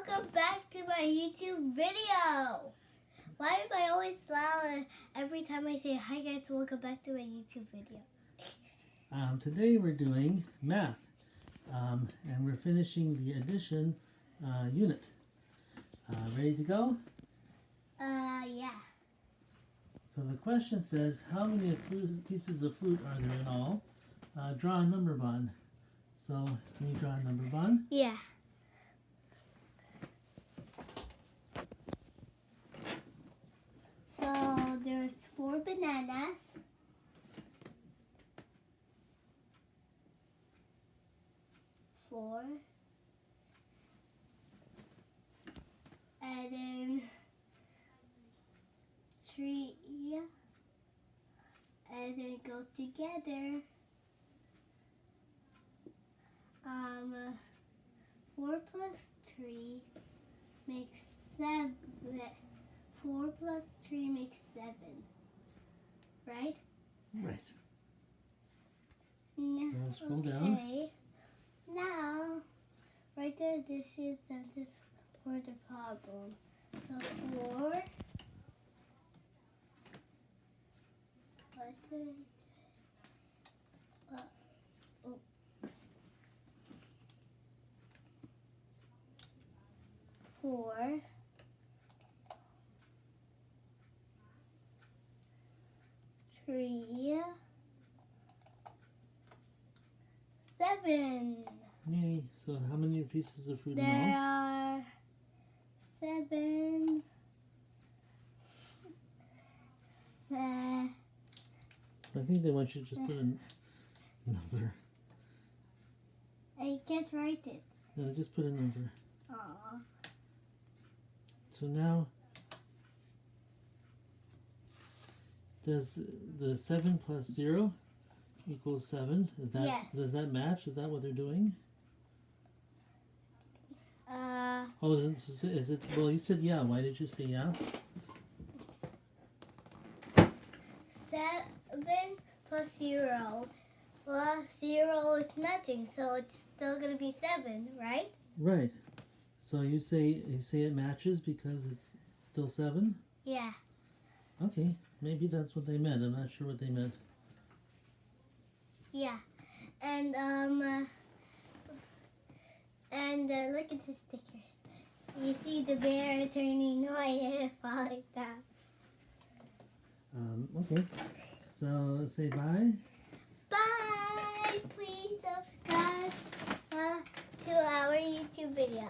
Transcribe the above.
welcome back to my YouTube video. Why am I always loud every time I say hi guys, welcome back to my YouTube video? Today we're doing math, and we're finishing the addition unit. Ready to go? Yeah. So the question says, how many pieces of fruit are there in all? Draw a number bond. So, can you draw a number bond? Yeah. So, there's 4 bananas. Four. And then 3. And then go together. 4 plus 3 makes 7. 4 plus 3 makes 7. Right? Right. No. Now scroll down. Okay. Now, write the addition sentence for the problem. So 4. What did I say? 4 3 7. Yay. So how many pieces of fruit in There all? are 7. I think they want you to just put a number. I can't write it. No, just put a number. Aww. So now, does the 7 plus 0 equals 7? Is that Yes. Does that match? Is that what they're doing? Oh, is it? Well, you said yeah. Why did you say yeah? 7 plus 0. Well, 0 is nothing, so it's still gonna be 7, right? Right. So you say it matches because it's still 7? Yeah. Okay, maybe that's what they meant. I'm not sure what they meant. Yeah. And look at the stickers. You see the bear turning white and falling down. Okay. So say bye. Bye! Please subscribe to our YouTube video.